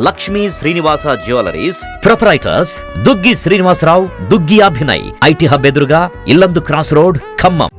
Lakshmi Srinivasa jewelleries proprietors Duggi Srinivasarao, Duggi Abhinay, IT hub ఎదురుగా Yellandu cross road, Khammam.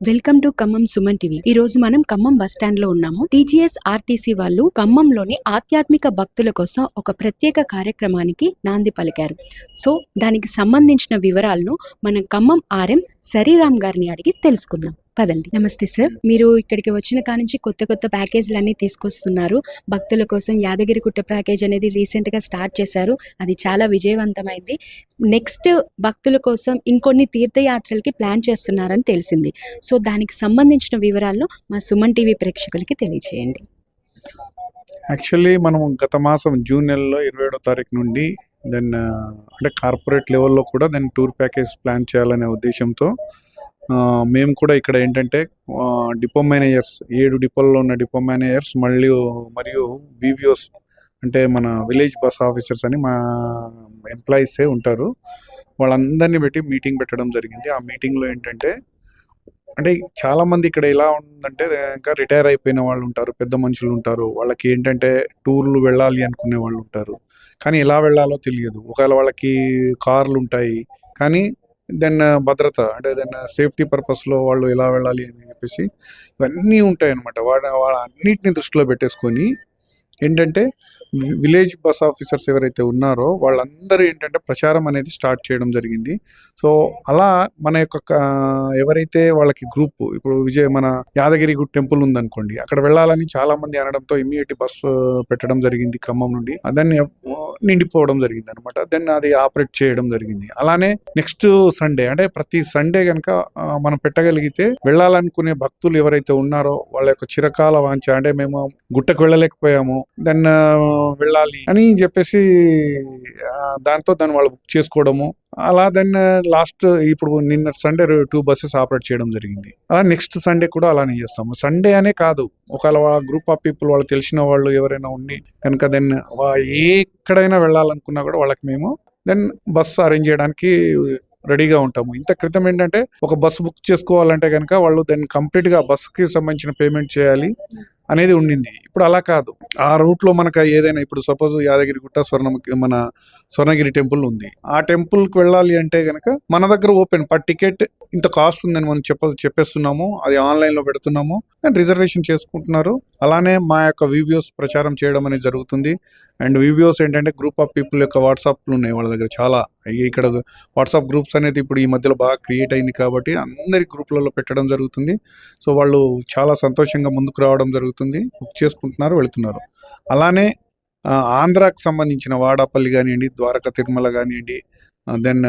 Welcome to Khammam Suman TV. ఈ రోజు మనం ఖమ్మం బస్ స్టాండ్ లో ఉన్నాము. టీజీఎస్ ఆర్టీసీ వాళ్ళు ఖమ్మంలోని ఆధ్యాత్మిక భక్తుల కోసం ఒక ప్రత్యేక కార్యక్రమానికి నాంది పలికారు. సో దానికి సంబంధించిన వివరాలను మన ఖమ్మం ఆర్ఎం సరీరామ్ గారిని అడిగి తెలుసుకుందాం. పదండి. నమస్తే సార్, మీరు ఇక్కడికి వచ్చిన కానించి కొత్త కొత్త ప్యాకేజీలు అన్ని తీసుకొస్తున్నారు. భక్తుల కోసం యాదగిరిగుట్ట ప్యాకేజ్ అనేది రీసెంట్ గా స్టార్ట్ చేశారు. అది చాలా విజయవంతమైంది. నెక్స్ట్ భక్తుల కోసం ఇంకొన్ని తీర్థయాత్రలకి ప్లాన్ చేస్తున్నారని తెలిసింది. సో దానికి సంబంధించిన వివరాలను మా సుమన్ టీవీ ప్రేక్షకులకి తెలియజేయండి. యాక్చువల్లీ మనం గత మాసం జూన్ నెలలో 27వ తారీఖు నుండి దెన్ అంటే కార్పొరేట్ లెవెల్లో కూడా దెన్ టూర్ ప్యాకేజ్ ప్లాన్ చేయాలనే ఉద్దేశంతో మేము కూడా ఇక్కడ ఏంటంటే డిపో మేనేజర్స్ 7 డిపోల్లో ఉన్న డిపో మేనేజర్స్ మరియు వివిఓస్ అంటే మన విలేజ్ బస్ ఆఫీసర్స్ అని మా ఎంప్లాయీసే ఉంటారు. వాళ్ళందరినీ పెట్టి మీటింగ్ పెట్టడం జరిగింది. ఆ మీటింగ్లో ఏంటంటే అంటే చాలామంది ఇక్కడ ఎలా ఉందంటే ఇంకా రిటైర్ అయిపోయిన వాళ్ళు ఉంటారు, పెద్ద మనుషులు ఉంటారు. వాళ్ళకి ఏంటంటే టూర్లు వెళ్ళాలి అనుకునే వాళ్ళు ఉంటారు, కానీ ఎలా వెళ్ళాలో తెలియదు. ఒకవేళ వాళ్ళకి కార్లు ఉంటాయి కానీ దెన్ భద్రత అంటే దెన్ సేఫ్టీ పర్పస్లో వాళ్ళు ఎలా వెళ్ళాలి అని చెప్పేసి ఇవన్నీ ఉంటాయి అన్నమాట. వాళ్ళ అన్నిటిని దృష్టిలో పెట్టేసుకొని ఏంటంటే విలేజ్ బస్ ఆఫీసర్స్ ఎవరైతే ఉన్నారో వాళ్ళందరూ ఏంటంటే ప్రచారం అనేది స్టార్ట్ చేయడం జరిగింది. సో అలా మన యొక్క ఎవరైతే వాళ్ళకి గ్రూప్ ఇప్పుడు మన యాదగిరిగుట్ట టెంపుల్ ఉందనుకోండి, అక్కడ వెళ్ళాలని చాలా మంది అనడంతో ఇమ్మీడియట్ బస్సు పెట్టడం జరిగింది ఖమ్మం నుండి. దాన్ని నిండిపోవడం జరిగింది అనమాట. దెన్ అది ఆపరేట్ చేయడం జరిగింది. అలానే నెక్స్ట్ సండే అంటే ప్రతి సండే కనుక మనం పెట్టగలిగితే వెళ్ళాలనుకునే భక్తులు ఎవరైతే ఉన్నారో వాళ్ళ యొక్క చిరకాల వాంఛ అంటే మేము గుట్టకు వెళ్ళలేకపోయాము, దెన్ వెళ్ళాలి అని చెప్పేసి దాంతో దాన్ని వాళ్ళు బుక్ చేసుకోవడము. అలా దెన్ లాస్ట్ ఇప్పుడు నిన్న సండే 2 బస్సెస్ ఆపరేట్ చేయడం జరిగింది. అలా నెక్స్ట్ సండే కూడా అలానే చేస్తాము. సండే అనే కాదు, ఒకవేళ గ్రూప్ ఆఫ్ పీపుల్ వాళ్ళు తెలిసిన వాళ్ళు ఎవరైనా ఉండి కనుక దెన్ ఎక్కడైనా వెళ్ళాలనుకున్నా కూడా వాళ్ళకి మేము దెన్ బస్సు అరేంజ్ చేయడానికి రెడీగా ఉంటాము. ఇంత క్రితం ఏంటంటే ఒక బస్సు బుక్ చేసుకోవాలంటే కనుక వాళ్ళు దెన్ కంప్లీట్గా బస్సుకి సంబంధించిన పేమెంట్ చేయాలి అనేది ఉండింది. ఇప్పుడు అలా కాదు. ఆ రూట్లో మనకు ఏదైనా ఇప్పుడు సపోజ్ యాదగిరిగుట్ట మన స్వర్ణగిరి టెంపుల్ ఉంది, ఆ టెంపుల్కి వెళ్ళాలి అంటే కనుక మన దగ్గర ఓపెన్ పర్ టికెట్ ఇంత కాస్ట్ ఉందని మనం చెప్పేస్తున్నాము. అది ఆన్లైన్లో పెడుతున్నాము, రిజర్వేషన్ చేసుకుంటున్నారు. అలానే మా యొక్క వీడియోస్ ప్రచారం చేయడం అనేది జరుగుతుంది. అండ్ వీడియోస్ ఏంటంటే గ్రూప్ ఆఫ్ పీపుల్ యొక్క వాట్సాప్లు ఉన్నాయి వాళ్ళ దగ్గర చాలా. ఇక్కడ వాట్సాప్ గ్రూప్స్ అనేది ఇప్పుడు ఈ మధ్యలో బాగా క్రియేట్ అయింది కాబట్టి అందరి గ్రూప్లలో పెట్టడం జరుగుతుంది. సో వాళ్ళు చాలా సంతోషంగా ముందుకు రావడం జరుగుతుంది, బుక్ చేసుకుంటున్నారు, వెళుతున్నారు. అలానే ఆంధ్రాకి సంబంధించిన వాడాపల్లి కానివ్వండి, ద్వారకా తిరుమల కానివ్వండి, దెన్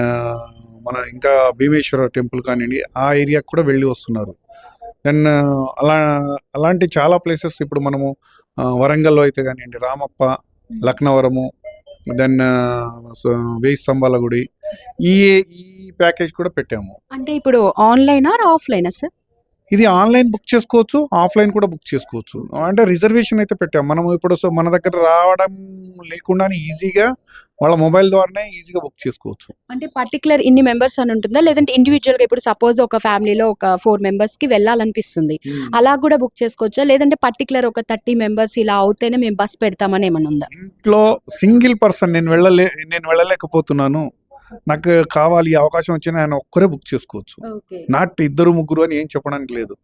మన ఇంకా భీమేశ్వర టెంపుల్ కానివ్వండి, ఆ ఏరియాకి కూడా వెళ్ళి వస్తున్నారు. దెన్ అలాంటి చాలా ప్లేసెస్ ఇప్పుడు మనము వరంగల్లో అయితే కానివ్వండి, రామప్ప, లక్నవరము, దెన్ 1000 స్తంభాల గుడి, ఈ ప్యాకేజ్ కూడా పెట్టాము. అంటే ఇప్పుడు ఆన్లైన్ ఆర్ ఆఫ్లైనా సార్? ఇది ఆన్లైన్ బుక్ చేసుకోవచ్చు, ఆఫ్లైన్ కూడా బుక్ చేసుకోవచ్చు. అంటే రిజర్వేషన్ అయితే పెట్టాము మనం. ఇప్పుడు సో మన దగ్గర రావడం లేకుండానే ఈజీగా వాళ్ళ మొబైల్ ద్వారానే ఈజీగా బుక్ చేసుకోవచ్చు. అంటే పర్టికులర్ ఇన్ని మెంబర్స్ అని ఉంటుందా, లేదంటే ఇండివిజువల్ గా ఇప్పుడు సపోజ్ ఒక ఫ్యామిలీలో ఒక 4 మెంబర్స్ కి వెళ్ళాలనిపిస్తుంది, అలా కూడా బుక్ చేసుకోవచ్చా? లేదంటే పర్టికులర్ ఒక 30 మెంబర్స్ ఇలా అవుతేనే మేము బస్ పెడతామని ఏమన్నా ఉందా? ఇంట్లో సింగిల్ పర్సన్ నేను వెళ్ళలేకపోతున్నాను, నాకు కావాలి, అవకాశం వచ్చిన ఆయన ఒక్కరే బుక్ చేసుకోవచ్చు. నాట్ 2 3 అని ఏం చెప్పడానికి లేదు.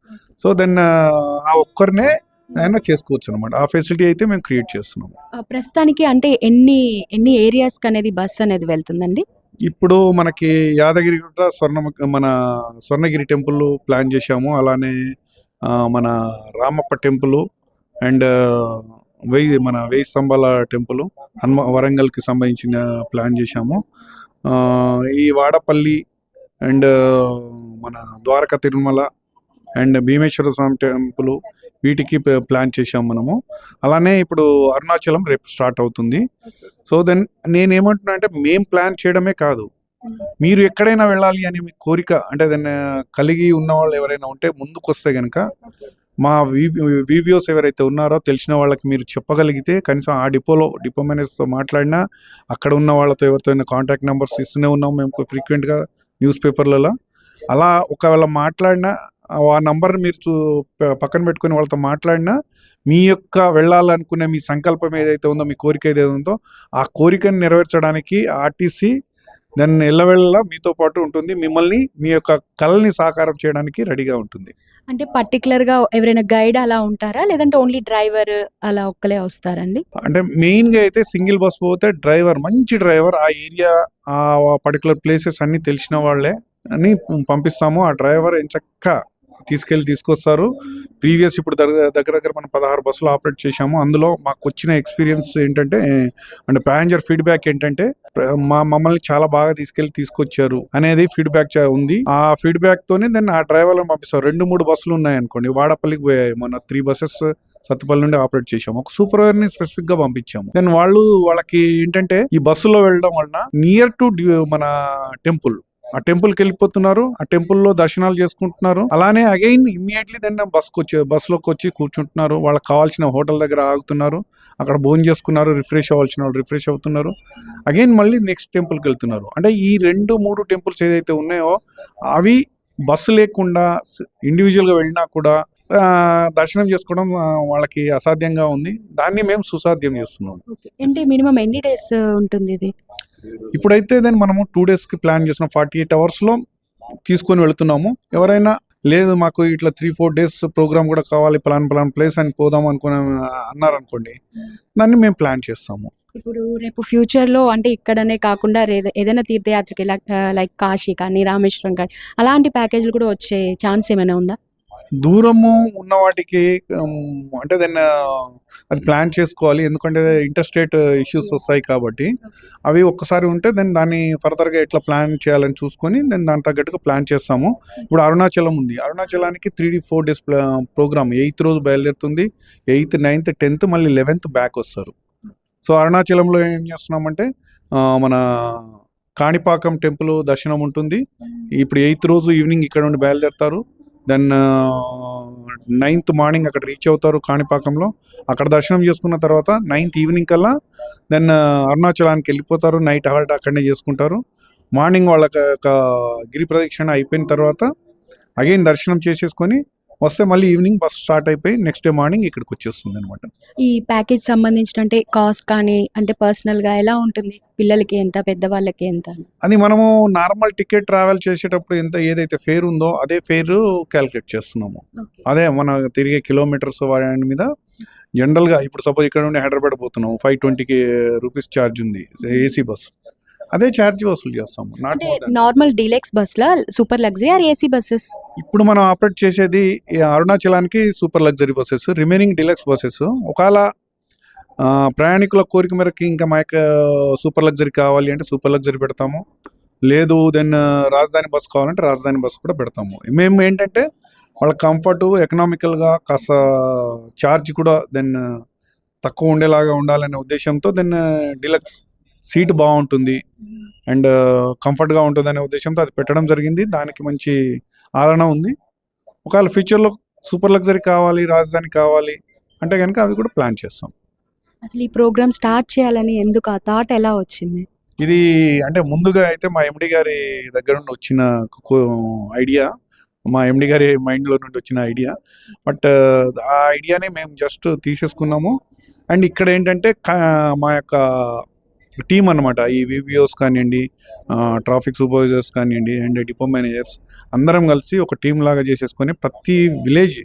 సో దెన్ ఆ ఒక్కరినే ఆయన చేసుకోవచ్చు అనమాట. ఆ ఫెసిలిటీ అయితే మేము క్రియేట్ చేస్తున్నాము. ప్రస్తుతానికి అంటే ఎన్ని ఏరియాస్ అనేది బస్ అనేది వెళ్తుందండి? ఇప్పుడు మనకి యాదగిరిగుట్ట మన స్వర్ణగిరి టెంపుల్ ప్లాన్ చేశాము. అలానే మన రామప్ప టెంపుల్ అండ్ 1000 స్తంభాల టెంపుల్ వరంగల్కి సంబంధించిన ప్లాన్ చేశాము. ఈ వాడపల్లి అండ్ మన ద్వారకా తిరుమల అండ్ భీమేశ్వర స్వామి టెంపుల్ వీటికి ప్లాన్ చేశాము మనము. అలానే ఇప్పుడు అరుణాచలం రేపు స్టార్ట్ అవుతుంది. సో దెన్ నేనేమంటున్నా అంటే మేము ప్లాన్ చేయడమే కాదు, మీరు ఎక్కడైనా వెళ్ళాలి అని మీ కోరిక అంటే దాన్ని కలిగి ఉన్న వాళ్ళు ఎవరైనా ఉంటే ముందుకు వస్తే కనుక మా వీడియోస్ ఎవరైతే ఉన్నారో తెలిసిన వాళ్ళకి మీరు చెప్పగలిగితే కనీసం ఆ డిపో మేనేజర్తో మాట్లాడినా, అక్కడ ఉన్న వాళ్ళతో ఎవరితో కాంటాక్ట్ నెంబర్స్ ఇస్తూనే ఉన్నాం మేము ఫ్రీక్వెంట్గా న్యూస్ పేపర్లలో. అలా ఒకవేళ మాట్లాడినా ఆ నంబర్ని మీరు పక్కన పెట్టుకొని వాళ్ళతో మాట్లాడినా మీ యొక్క వెళ్ళాలనుకునే మీ సంకల్పం ఏదైతే ఉందో, మీ కోరిక ఏదైతే ఉందో ఆ కోరికను నెరవేర్చడానికి ఆర్టీసీ దాన్ని ఎల్లవెళ్ళలా మీతో పాటు ఉంటుంది. మిమ్మల్ని మీ యొక్క కళని సాకారం చేయడానికి రెడీగా ఉంటుంది. అంటే పర్టికులర్‌గా ఎవరైనా గైడ్ అలా ఉంటారా? లేదంటే ఓన్లీ డ్రైవర్ అలా ఒక్కలే వస్తారండి? అంటే మెయిన్‌గా అయితే సింగిల్ బస్ పోతే డ్రైవర్, మంచి డ్రైవర్, ఆ ఏరియా ఆ పర్టికులర్ ప్లేసెస్ అన్నీ తెలిసిన వాళ్ళే అని పంపిస్తాము. ఆ డ్రైవర్ ఎంచక్కా తీసుకొస్తారు. ప్రీవియస్ ఇప్పుడు దగ్గర మనం 16 బస్సులు ఆపరేట్ చేశాము. అందులో మాకు వచ్చిన ఎక్స్పీరియన్స్ ఏంటంటే అండ్ ప్యాసింజర్ ఫీడ్బ్యాక్ ఏంటంటే మమ్మల్ని చాలా బాగా తీసుకొచ్చారు అనేది ఫీడ్బ్యాక్ ఉంది. ఆ ఫీడ్బ్యాక్ తోనే దాన్ని ఆ డ్రైవర్లను పంపిస్తారు. 2-3 బస్సులు ఉన్నాయనుకోండి, వాడపల్లికి పోయాయి మొన్న 3 బస్సెస్ సత్తుపల్లి నుండి ఆపరేట్ చేశాము. ఒక సూపర్వైజర్ ని స్పెసిఫిక్ గా పంపించాము. దెన్ వాళ్ళకి ఏంటంటే ఈ బస్సులో వెళ్ళడం వలన నియర్ టు మన టెంపుల్, ఆ టెంపుల్కి వెళ్ళిపోతున్నారు, ఆ టెంపుల్లో దర్శనాలు చేసుకుంటున్నారు. అలానే అగైన్ ఇమ్మీడియట్లీ దెన్ బస్సులోకి వచ్చి కూర్చుంటున్నారు. వాళ్ళకి కావాల్సిన హోటల్ దగ్గర ఆగుతున్నారు, అక్కడ భోజనం చేసుకున్నారు, రిఫ్రెష్ అవ్వాల్సిన వాళ్ళు రిఫ్రెష్ అవుతున్నారు, అగైన్ మళ్ళీ నెక్స్ట్ టెంపుల్కి వెళ్తున్నారు. అంటే ఈ 2-3 టెంపుల్స్ ఏదైతే ఉన్నాయో అవి బస్సు లేకుండా ఇండివిజువల్గా వెళ్ళినా కూడా దర్శనం చేసుకోవడం వాళ్ళకి అసాధ్యంగా ఉంది. దాన్ని మేము సుసాధ్యం చేస్తున్నాం. అంటే మినిమం ఎన్ని డేస్ ఉంటుంది ఇది? ఇప్పుడైతే దాన్ని మనము 2 daysకి ప్లాన్ చేస్తున్నాం. 48 hours తీసుకొని వెళుతున్నాము. ఎవరైనా లేదు మాకు ఇట్లా 3-4 days ప్రోగ్రామ్ కూడా కావాలి, ప్లాన్ ప్లేస్ అని పోదాం అన్నారనుకోండి, దాన్ని మేము ప్లాన్ చేస్తాము. ఇప్పుడు రేపు ఫ్యూచర్‌లో అంటే ఇక్కడనే కాకుండా ఏదైనా తీర్థయాత్రకి లైక్ కాశీ కానీ, రామేశ్వరం కానీ అలాంటి ప్యాకేజ్‌లు కూడా వచ్చే ఛాన్స్ ఏమైనా ఉందా? దూరము ఉన్న వాటికి అంటే దాన్ని అది ప్లాన్ చేసుకోవాలి. ఎందుకంటే ఇంటర్ స్టేట్ ఇష్యూస్ వస్తాయి కాబట్టి అవి ఒక్కసారి ఉంటే దాన్ని ఫర్దర్గా ఎట్లా ప్లాన్ చేయాలని చూసుకొని దాని తగ్గట్టుగా ప్లాన్ చేస్తాము. ఇప్పుడు అరుణాచలం ఉంది. అరుణాచలానికి 3-4 days ప్రోగ్రామ్. 8th రోజు బయలుదేరుతుంది, 8th, 9th, 10th మళ్ళీ 11th బ్యాక్ వస్తారు. సో అరుణాచలంలో ఏం చేస్తున్నామంటే మన కాణిపాకం టెంపుల్ దర్శనం ఉంటుంది. ఇప్పుడు 8th రోజు ఈవినింగ్ ఇక్కడ నుండి బయలుదేరుతారు. దెన్ 9th మార్నింగ్ అక్కడ రీచ్ అవుతారు కాణిపాకంలో. అక్కడ దర్శనం చేసుకున్న తర్వాత 9th ఈవినింగ్ కల్లా దెన్ అరుణాచలానికి వెళ్ళిపోతారు. నైట్ హాల్ట్ అక్కడనే చేసుకుంటారు. మార్నింగ్ వాళ్ళకి గిరి ప్రదక్షిణ అయిపోయిన తర్వాత అగైన్ దర్శనం చేసేసుకొని వస్తే మళ్ళీ ఈవినింగ్ బస్ స్టార్ట్ అయిపోయి నెక్స్ట్ డే మార్నింగ్ ఇక్కడికి వచ్చేస్తుంది అనమాట. ఈ ప్యాకేజ్ సంబంధించిన అంటే కాస్ట్ కానీ అంటే పర్సనల్‌గా ఎలా ఉంటుంది? పిల్లలకి ఎంత? పెద్దవాళ్ళకి ఎంత? అది మనము నార్మల్ టికెట్ ట్రావెల్ చేసేటప్పుడు ఏదైతే ఫేర్ ఉందో అదే ఫేర్ క్యాలిక్యులేట్ చేస్తున్నాము. అదే మన తిరిగే కిలోమీటర్స్ వాటి మీద జనరల్గా ఇప్పుడు సపోజ్ ఇక్కడ నుండి హైదరాబాద్ పోతున్నాము, 520 రూపీస్ ఛార్జ్ ఉంది ఏసీ బస్, అదే ఛార్జ్ వసూలు చేస్తాము. అంటే నార్మల్ డీలక్స్ బస్‌లా super luxury or AC buses? ఇప్పుడు మనం ఆపరేట్ చేసేది అరుణాచలానికి super luxury buses, remaining deluxe buses. ఒకవేళ ప్రయాణికుల కోరిక మేరకు ఇంకా మా యొక్క సూపర్ లగ్జరీ కావాలి అంటే సూపర్ లగ్జరీ పెడతాము. లేదు దెన్ రాజధాని బస్సు కావాలంటే రాజధాని బస్సు కూడా పెడతాము. మేము ఏంటంటే వాళ్ళ కంఫర్టు, ఎకనామికల్గా కాస్త ఛార్జ్ కూడా దెన్ తక్కువ ఉండేలాగా ఉండాలనే ఉద్దేశంతో దెన్ డీలక్స్ సీట్ బాగుంటుంది అండ్ కంఫర్ట్గా ఉంటుంది అనే ఉద్దేశంతో అది పెట్టడం జరిగింది. దానికి మంచి ఆదరణ ఉంది. ఒకవేళ ఫ్యూచర్లో సూపర్ లగ్జరీ కావాలి, రాజధాని కావాలి అంటే కనుక అవి కూడా ప్లాన్ చేస్తాం. అసలు ఈ ప్రోగ్రామ్ స్టార్ట్ చేయాలని ఎందుకు ఆ థాట్ ఎలా వచ్చింది? ఇది అంటే ముందుగా అయితే మా ఎండి గారి దగ్గర నుండి వచ్చిన ఐడియా, మా ఎండి గారి మైండ్లో నుండి వచ్చిన ఐడియా. బట్ ఆ ఐడియాని మేము జస్ట్ తీసేసుకున్నాము. అండ్ ఇక్కడ ఏంటంటే మా యొక్క టీం అనమాట, ఈ వివిఓస్ కానివ్వండి, ట్రాఫిక్ సూపర్వైజర్స్ కానివ్వండి అండ్ డిపో మేనేజర్స్ అందరం కలిసి ఒక టీం లాగా చేసేసుకొని ప్రతి విలేజ్,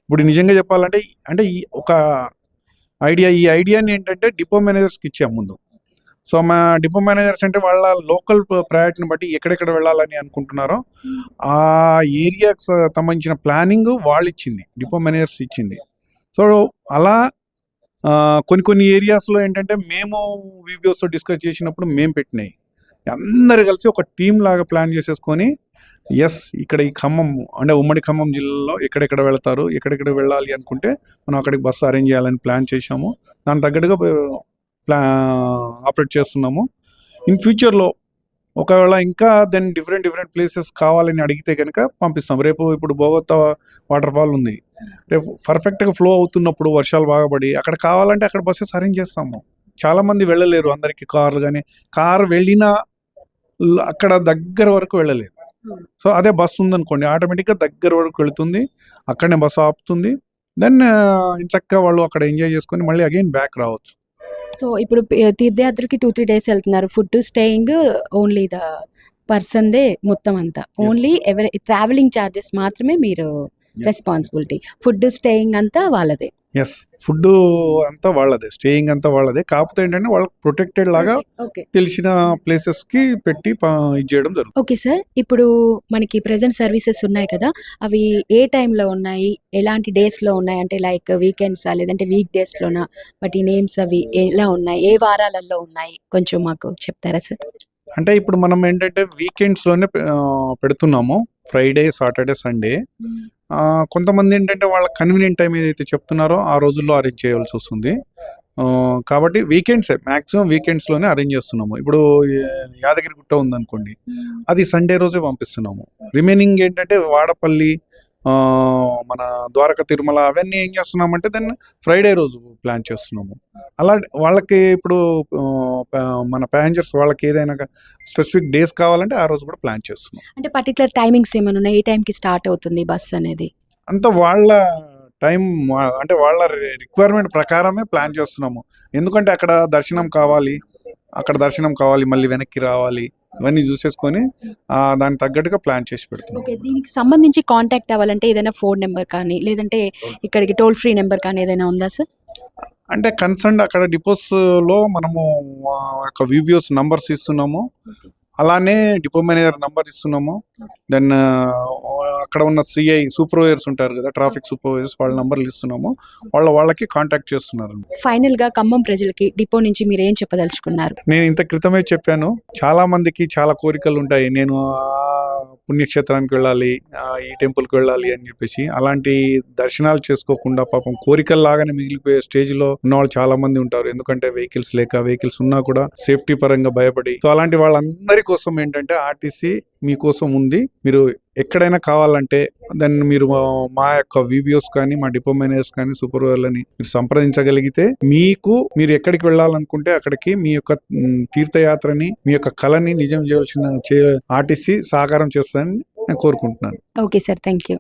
ఇప్పుడు నిజంగా చెప్పాలంటే అంటే ఈ ఒక ఈ ఐడియాని ఏంటంటే డిపో మేనేజర్స్కి ఇచ్చాము ముందు. సో మా డిపో మేనేజర్స్ అంటే వాళ్ళ లోకల్ ప్రయారిటీని బట్టి ఎక్కడెక్కడ వెళ్ళాలని అనుకుంటున్నారో ఆ ఏరియాకి సంబంధించిన ప్లానింగ్ వాళ్ళు ఇచ్చింది, డిపో మేనేజర్స్ ఇచ్చింది. సో అలా కొన్ని ఏరియాస్లో ఏంటంటే మేము వీడియోస్తో డిస్కస్ చేసినప్పుడు మేము పెట్టినాయి అందరు కలిసి ఒక టీం లాగా ప్లాన్ చేసేసుకొని ఇక్కడ ఈ ఖమ్మం అంటే ఉమ్మడి ఖమ్మం జిల్లాలో ఎక్కడెక్కడ వెళ్తారు, ఎక్కడెక్కడ వెళ్ళాలి అనుకుంటే మనం అక్కడికి బస్సు అరేంజ్ చేయాలని ప్లాన్ చేశాము. దాని తగ్గట్టుగా ఆపరేట్ చేస్తున్నాము. ఇన్ ఫ్యూచర్లో ఒకవేళ ఇంకా దెన్ డిఫరెంట్ ప్లేసెస్ కావాలని అడిగితే కనుక పంపిస్తాం. రేపు ఇప్పుడు బోగొత్తా వాటర్ ఫాల్ ఉంది, రేపు పర్ఫెక్ట్గా ఫ్లో అవుతున్నప్పుడు వర్షాలు బాగా పడి అక్కడ కావాలంటే అక్కడ బస్సెస్ అరేంజ్ చేస్తాము. చాలామంది వెళ్ళలేరు, అందరికీ కార్లు కానీ కారు వెళ్ళినా అక్కడ దగ్గర వరకు వెళ్ళలేదు. సో అదే బస్సు ఉందనుకోండి, ఆటోమేటిక్గా దగ్గర వరకు వెళుతుంది, అక్కడనే బస్సు ఆపుతుంది. దెన్ చక్కగా వాళ్ళు అక్కడ ఎంజాయ్ చేసుకొని మళ్ళీ అగైన్ బ్యాక్ రావచ్చు. సో ఇప్పుడు తీర్థయాత్రకి 2-3 డేస్ వెళ్తున్నారు. ఫుడ్ స్టేయింగ్ ఓన్లీ ద పర్సన్‌దే మొత్తం అంతా. ఓన్లీ ఎవరి ట్రావెలింగ్ చార్జెస్ మాత్రమే మీరు రెస్పాన్సిబిలిటీ. ఫుడ్ స్టేయింగ్ అంతా వాళ్ళదే. ఎస్, ఫుడ్ అంతా వాళ్ళదే, స్టేయింగ్ అంతా వాళ్ళదే. కాకపోతే ఏంటంటే వాళ్ళకి ప్రొటెక్టెడ్ లాగా ఓకే. తెలిసిన ప్లేసెస్కి పెట్టి ఇది చేయడం జరుగుతుంది. Okay sir. ఇప్పుడు మనకి ప్రెజెంట్ సర్వీసెస్ ఉన్నాయి కదా! అవి ఏ టైంలో ఉన్నాయి? ఎలాంటి డేస్‌లో ఉన్నాయి? అంటే లైక్ వీకెండ్సా? లేదంటే వీక్ డేస్‌లోనా? వాటి నేమ్స్ అవి ఎలా ఉన్నాయి? ఏ వారాలలో ఉన్నాయి? కొంచెం మాకు చెప్తారా సార్? అంటే ఇప్పుడు మనం ఏంటంటే వీకెండ్స్లోనే పెడుతున్నాము, ఫ్రైడే, సాటర్డే, సండే. కొంతమంది ఏంటంటే వాళ్ళ కన్వీనియంట్ టైం ఏదైతే చెప్తున్నారో ఆ రోజుల్లో అరేంజ్ చేయాల్సి వస్తుంది. కాబట్టి మ్యాక్సిమం వీకెండ్స్లోనే అరేంజ్ చేస్తున్నాము. ఇప్పుడు యాదగిరిగుట్ట ఉందనుకోండి, అది సండే రోజే పంపిస్తున్నాము. రిమైనింగ్ ఏంటంటే వాడపల్లి, మన ద్వారక, తిరుమల అవన్నీ ఏం చేస్తున్నామంటే దాన్ని ఫ్రైడే రోజు ప్లాన్ చేస్తున్నాము. అలా వాళ్ళకి ఇప్పుడు మన ప్యాసింజర్స్ వాళ్ళకి ఏదైనా స్పెసిఫిక్ డేస్ కావాలంటే ఆ రోజు కూడా ప్లాన్ చేస్తున్నాం. అంటే పర్టిక్యులర్ టైమింగ్స్ ఏమైనా ఉన్నాయా? ఏ టైంకి స్టార్ట్ అవుతుంది బస్ అనేది? అంతా వాళ్ళ టైం, అంటే వాళ్ళ రిక్వైర్మెంట్ ప్రకారమే ప్లాన్ చేస్తున్నాము. ఎందుకంటే అక్కడ దర్శనం కావాలి, మళ్ళీ వెనక్కి రావాలి, ఇవన్నీ చూసేసుకొని దానికి తగ్గట్టుగా ప్లాన్ చేసి పెడుతున్నాం. ఓకే. దీనికి సంబంధించి కాంటాక్ట్ అవ్వాలంటే ఏదైనా ఫోన్ నెంబర్ కానీ, లేదంటే ఇక్కడికి టోల్ ఫ్రీ నెంబర్ కానీ ఏదైనా ఉందా సార్? అంటే కన్సర్న్ అక్కడ డిపోస్లో మనము యొక్క విబిఓస్ నంబర్స్ ఇస్తున్నాము, అలానే డిపో మేనేజర్ నంబర్ ఇస్తున్నాము. దెన్ అక్కడ ఉన్న సిఐ సూపర్వైజర్స్ ఉంటారు కదా, ట్రాఫిక్ సూపర్వైజర్స్, వాళ్ళ నంబర్లు ఇస్తున్నాము. వాళ్ళకి కాంటాక్ట్ చేస్తున్నారు. ఫైనల్‌గా ఖమ్మం ప్రజలకి డిపో నుంచి మీరు ఏం చెప్పదలుచుకున్నారు? నేను ఇంత క్రితమే చెప్పాను, చాలా మందికి చాలా కోరికలు ఉంటాయి. నేను పుణ్యక్షేత్రానికి వెళ్ళాలి, ఈ టెంపుల్కి వెళ్ళాలి అని చెప్పేసి. అలాంటి దర్శనాలు చేసుకోకుండా పాపం కోరికల్లాగానే మిగిలిపోయే స్టేజ్లో ఉన్నవాళ్ళు చాలా మంది ఉంటారు. ఎందుకంటే వెహికల్స్ ఉన్నా కూడా సేఫ్టీ పరంగా భయపడి. సో అలాంటి వాళ్ళందరి కోసం ఏంటంటే ఆర్టీసీ మీకోసం ఉంది. మీరు ఎక్కడైనా కావాలంటే దాన్ని మీరు మా యొక్క విబిఓస్ కానీ, మా డిపో మేనేజర్స్ కానీ, సూపర్వైజర్లని మీరు సంప్రదించగలిగితే మీరు ఎక్కడికి వెళ్ళాలనుకుంటే అక్కడికి మీ యొక్క తీర్థయాత్రని, మీ యొక్క కళని నిజం చేయవలసిన ఆర్టీసీ సహకారం చేస్తుందని నేను కోరుకుంటున్నాను. Okay sir. Thank you.